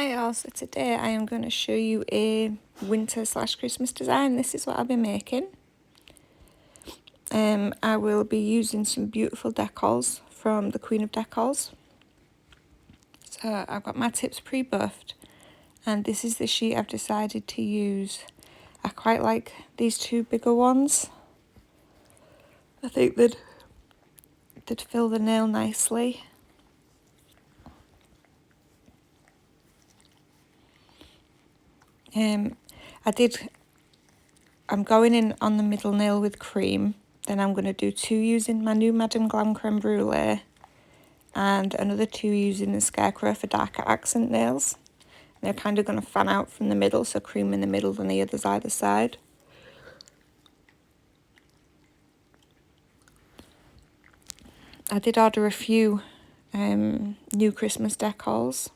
Hi all, so today I am going to show you a winter / Christmas design. This is what I'll be making. I will be using some beautiful decals from the Queen of Decals. So I've got my tips pre-buffed and this is the sheet I've decided to use. I quite like these two bigger ones. I think they'd fill the nail nicely. I'm going in on the middle nail with cream. Then I'm going to do two using my new Madam Glam crème brûlée and another two using the scarecrow for darker accent nails. They're kind of going to fan out from the middle, so cream in the middle and the others either side. I did order a few new Christmas decals,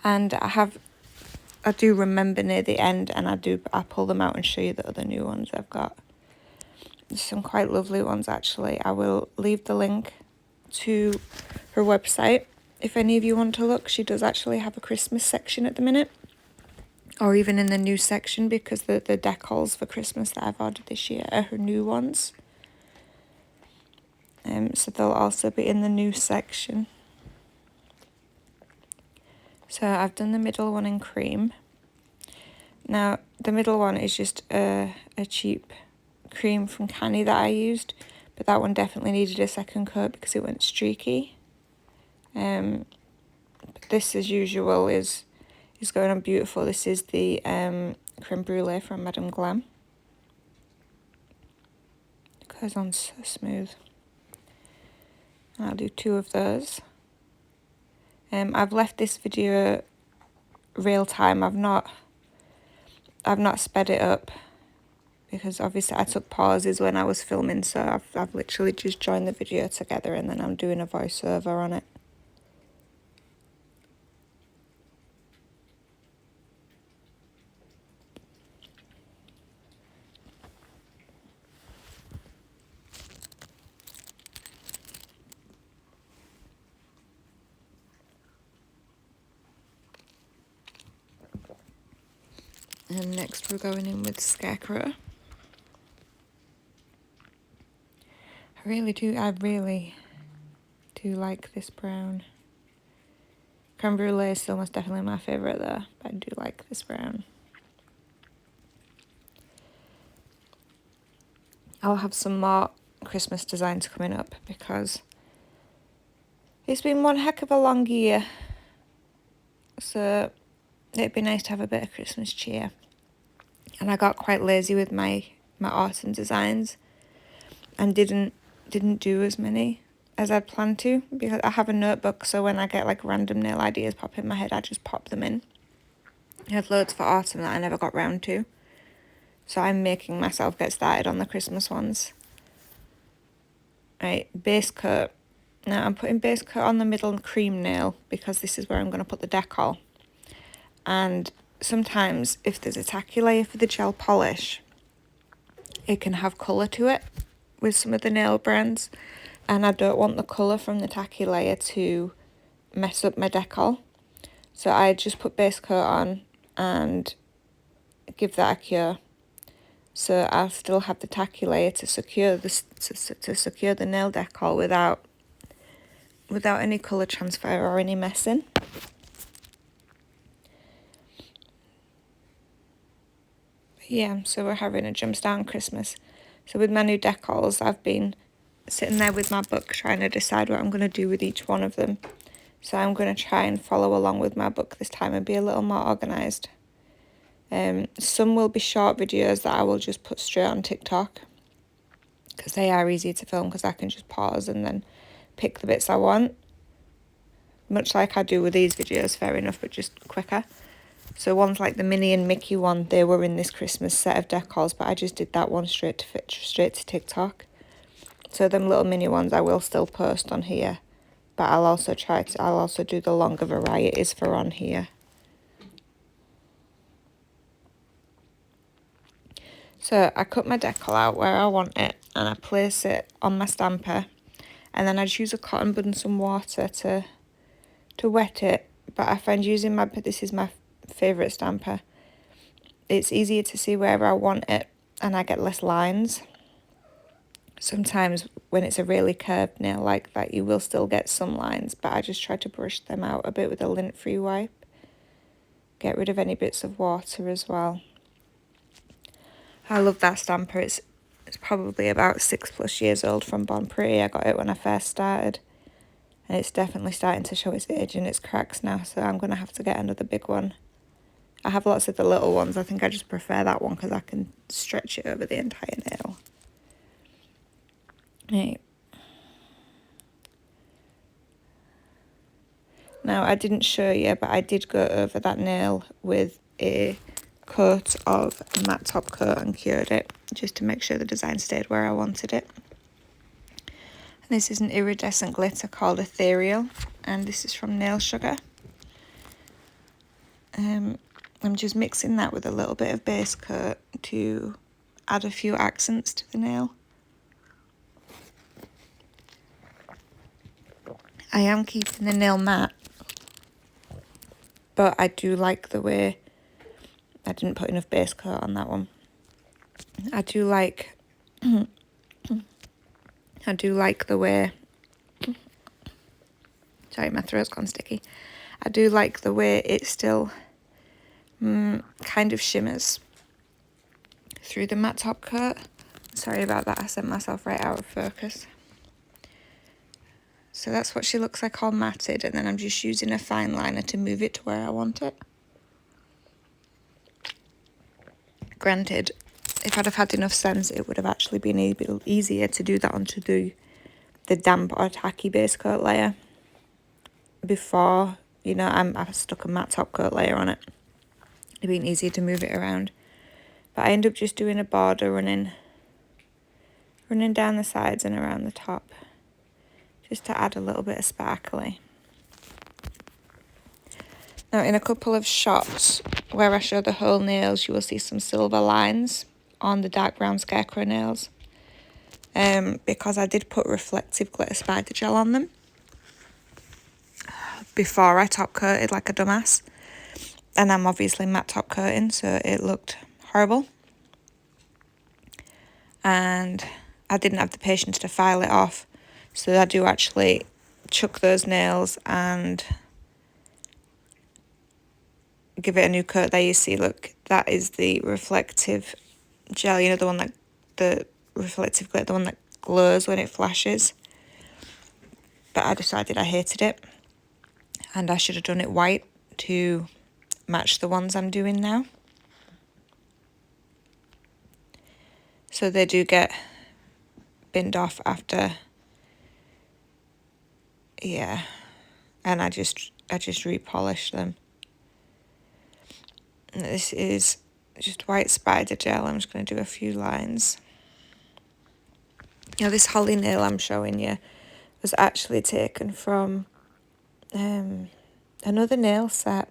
and I do remember near the end, and I pull them out and show you the other new ones I've got. There's some quite lovely ones actually. I will leave the link to her website if any of you want to look. She does actually have a Christmas section at the minute, or even in the new section, because the decals for Christmas that I've ordered this year are her new ones. So they'll also be in the new section. So I've done the middle one in cream. Now the middle one is just a cheap cream from Canny that I used, but that one definitely needed a second coat because it went streaky. But this, as usual, is going on beautiful. This is the crème brûlée from Madam Glam. It goes on so smooth. I'll do two of those. I've left this video real time. I've not sped it up because obviously I took pauses when I was filming, so I've literally just joined the video together and then I'm doing a voiceover on it. And next we're going in with Scarecrow. I really do like this brown. Crème brûlée is still most definitely my favourite though, but I do like this brown. I'll have some more Christmas designs coming up because it's been one heck of a long year. So it'd be nice to have a bit of Christmas cheer. And I got quite lazy with my autumn designs and didn't do as many as I'd planned to, because I have a notebook, so when I get like random nail ideas pop in my head, I just pop them in. I had loads for autumn that I never got round to, so I'm making myself get started on the Christmas ones. Right, base coat. Now I'm putting base coat on the middle cream nail because this is where I'm going to put the decal. And sometimes if there's a tacky layer for the gel polish, it can have colour to it with some of the nail brands, and I don't want the colour from the tacky layer to mess up my decal. So I just put base coat on and give that a cure. So I'll still have the tacky layer to secure the nail decal without any colour transfer or any messing. Yeah, so we're having a jump start on Christmas. So with my new decals, I've been sitting there with my book trying to decide what I'm going to do with each one of them. So I'm going to try and follow along with my book this time and be a little more organised. Some will be short videos that I will just put straight on TikTok because they are easy to film because I can just pause and then pick the bits I want. Much like I do with these videos, fair enough, but just quicker. So ones like the Minnie and Mickey one, they were in this Christmas set of decals, but I just did that one straight to TikTok. So them little mini ones I will still post on here, but I'll also do the longer varieties for on here. So I cut my decal out where I want it and I place it on my stamper, and then I just use a cotton bud and some water to wet it but I find using this is my favourite stamper. It's easier to see wherever I want it, and I get less lines. Sometimes when it's a really curved nail like that, you will still get some lines, but I just try to brush them out a bit with a lint-free wipe. Get rid of any bits of water as well. I love that stamper. It's probably about 6+ years old from Bon Prix. I got it when I first started. And it's definitely starting to show its age and its cracks now, so I'm going to have to get another big one. I have lots of the little ones. I think I just prefer that one because I can stretch it over the entire nail. Right. Now, I didn't show you, but I did go over that nail with a coat of matte top coat and cured it, just to make sure the design stayed where I wanted it. And this is an iridescent glitter called Ethereal, and this is from Nail Sugar. I'm just mixing that with a little bit of base coat to add a few accents to the nail. I am keeping the nail matte, but I do like the way I didn't put enough base coat on that one. I do like the way, sorry, my throat's gone sticky. I do like the way it still kind of shimmers through the matte top coat. Sorry about that, I sent myself right out of focus. So that's what she looks like all matted, and then I'm just using a fine liner to move it to where I want it. Granted, if I'd have had enough sense, it would have actually been a bit easier to do that onto the damp or tacky base coat layer before, you know, I've stuck a matte top coat layer on it. It'd been easier to move it around. But I end up just doing a border running down the sides and around the top, just to add a little bit of sparkly. Now, in a couple of shots where I show the whole nails, you will see some silver lines on the dark brown scarecrow nails, because I did put reflective glitter spider gel on them before I top coated like a dumbass, and I'm obviously matte top coating, so it looked horrible, and I didn't have the patience to file it off, so I do actually chuck those nails and give it a new coat. There you see, look, that is the reflective gel, you know, the one that, the reflective glitter, the one that glows when it flashes. But I decided I hated it, and I should have done it white to match the ones I'm doing now. So they do get binned off after, yeah, and I just repolished them. And this is just white spider gel. I'm just going to do a few lines. Now, this holly nail I'm showing you was actually taken from another nail set.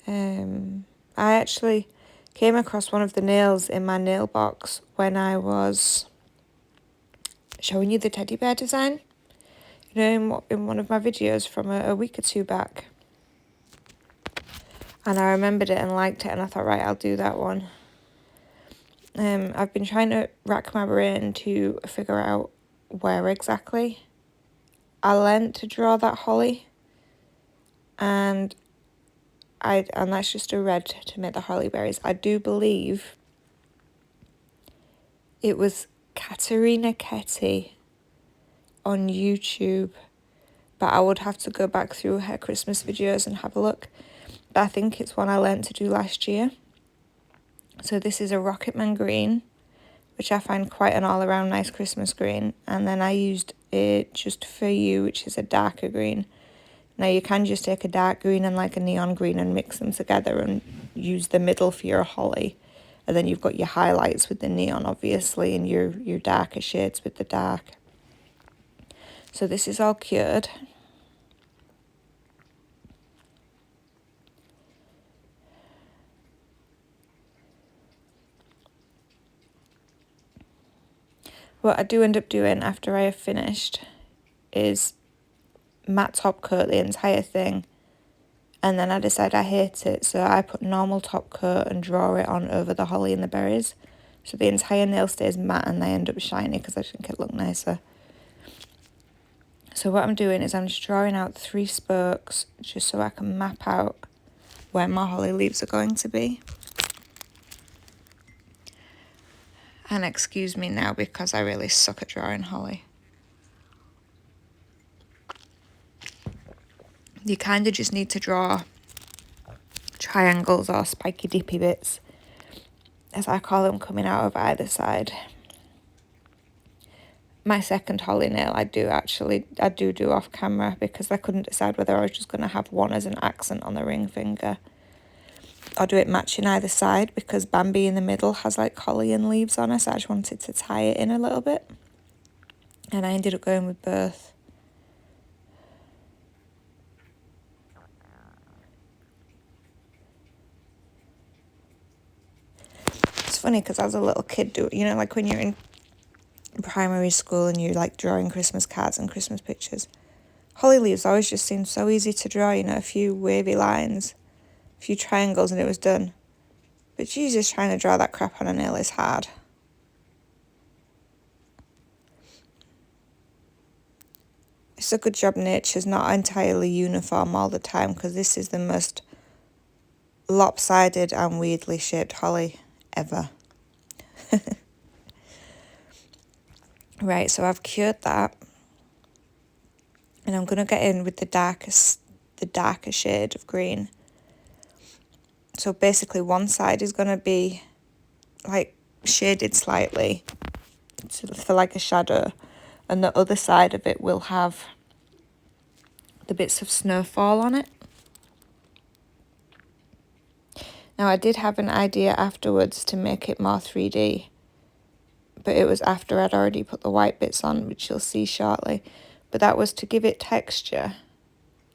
I actually came across one of the nails in my nail box when I was showing you the teddy bear design, you know, in one of my videos from a week or two back. And I remembered it and liked it, and I thought, right, I'll do that one. I've been trying to rack my brain to figure out where exactly I learnt to draw that holly, and that's just a red to make the holly berries. I do believe it was Katerina Ketty on YouTube, but I would have to go back through her Christmas videos and have a look. But I think it's one I learnt to do last year. So this is a Rocketman green, which I find quite an all-around nice Christmas green. And then I used it Just For You, which is a darker green. Now you can just take a dark green and like a neon green and mix them together and use the middle for your holly. And then you've got your highlights with the neon, obviously, and your darker shades with the dark. So this is all cured. What I do end up doing after I have finished is matte top coat the entire thing, and then I decided I hate it, so I put normal top coat and draw it on over the holly and the berries. So the entire nail stays matte and they end up shiny because I think it looked nicer. So what I'm doing is I'm just drawing out 3 spokes just so I can map out where my holly leaves are going to be. And excuse me now because I really suck at drawing holly. You kind of just need to draw triangles or spiky dippy bits, as I call them, coming out of either side. My second holly nail I do off camera because I couldn't decide whether I was just going to have one as an accent on the ring finger or do it matching either side, because Bambi in the middle has like holly and leaves on her, so I just wanted to tie it in a little bit, and I ended up going with both. It's funny because as a little kid, like when you're in primary school and you're like drawing Christmas cards and Christmas pictures, holly leaves always just seemed so easy to draw, a few wavy lines, a few triangles, and it was done. But Jesus, trying to draw that crap on a nail is hard. It's a good job nature's not entirely uniform all the time, because this is the most lopsided and weirdly shaped holly ever. Right, so I've cured that, and I'm going to get in with the darker shade of green. So basically one side is going to be like shaded slightly for like a shadow, and the other side of it will have the bits of snowfall on it. Now I did have an idea afterwards to make it more 3D, but it was after I'd already put the white bits on, which you'll see shortly. But that was to give it texture,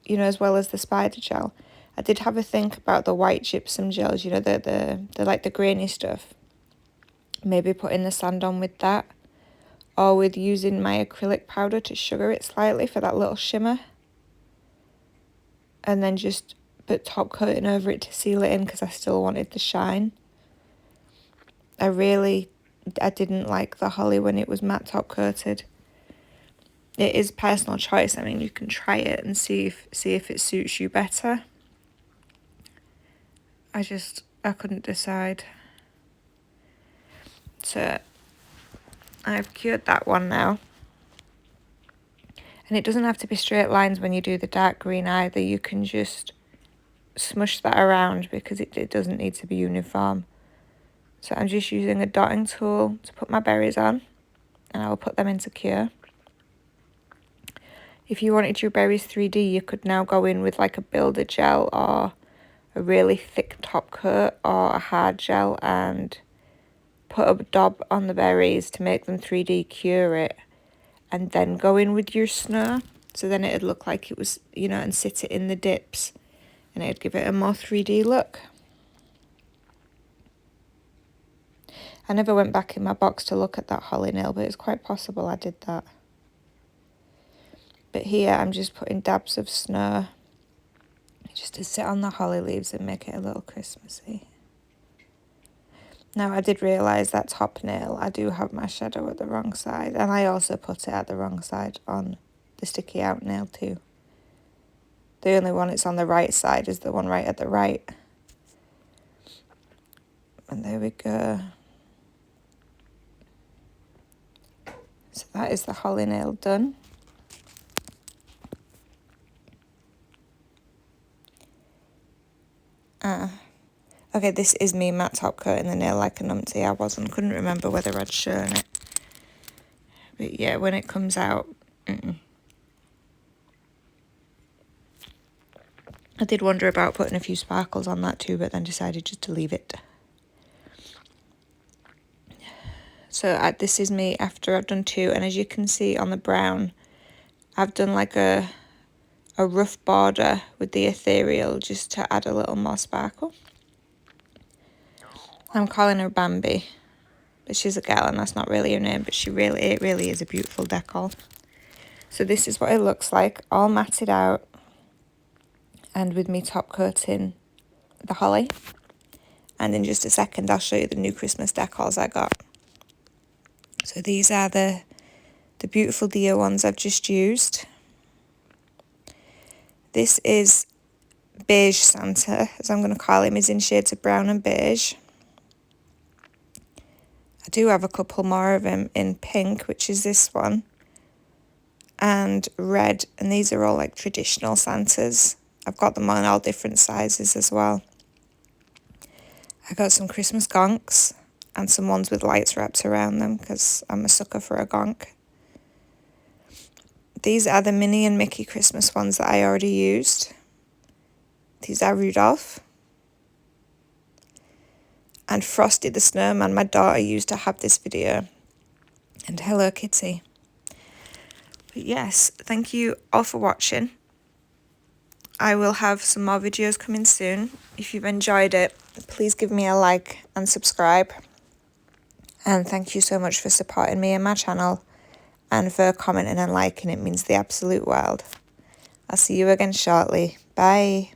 as well as the spider gel. I did have a think about the white gypsum gels, the like the grainy stuff. Maybe putting the sand on with that, or with using my acrylic powder to sugar it slightly for that little shimmer. And then just put top coating over it to seal it in, because I still wanted the shine. I didn't like the holly when it was matte top coated. It is personal choice. I mean, you can try it and see if it suits you better. I couldn't decide. So I've cured that one now. And it doesn't have to be straight lines when you do the dark green either. You can just smush that around because it doesn't need to be uniform. So I'm just using a dotting tool to put my berries on, and I will put them into cure. If you wanted your berries 3D, you could now go in with like a builder gel or a really thick top coat or a hard gel and put a daub on the berries to make them 3D, cure it, and then go in with your snow. So then it'd look like it was, and sit it in the dips, and it'd give it a more 3D look. I never went back in my box to look at that holly nail, but it's quite possible I did that. But here I'm just putting dabs of snow just to sit on the holly leaves and make it a little Christmassy. Now I did realise that top nail, I do have my shadow at the wrong side, and I also put it at the wrong side on the sticky out nail too. The only one it's on the right side is the one right at the right. And there we go. So that is the holly nail done. Okay, this is me matte top coating the nail like a numpty. Couldn't remember whether I'd shown it. But yeah, when it comes out, I did wonder about putting a few sparkles on that too, but then decided just to leave it. So this is me after I've done 2, and as you can see on the brown, I've done like a rough border with the ethereal just to add a little more sparkle. I'm calling her Bambi, but she's a gal and that's not really her name, but it really is a beautiful decal. So this is what it looks like, all matted out, and with me top coating the holly. And in just a second I'll show you the new Christmas decals I got. So these are the beautiful deer ones I've just used. This is beige Santa, as I'm going to call him. He's in shades of brown and beige. I do have a couple more of him in pink, which is this one, and red, and these are all like traditional Santas. I've got them on all different sizes as well. I got some Christmas gonks and some ones with lights wrapped around them because I'm a sucker for a gonk. These are the Minnie and Mickey Christmas ones that I already used. These are Rudolph. And Frosty the Snowman, my daughter used to have this video. And Hello Kitty. But yes, thank you all for watching. I will have some more videos coming soon. If you've enjoyed it, please give me a like and subscribe. And thank you so much for supporting me and my channel, and for commenting and liking. It means the absolute world. I'll see you again shortly. Bye.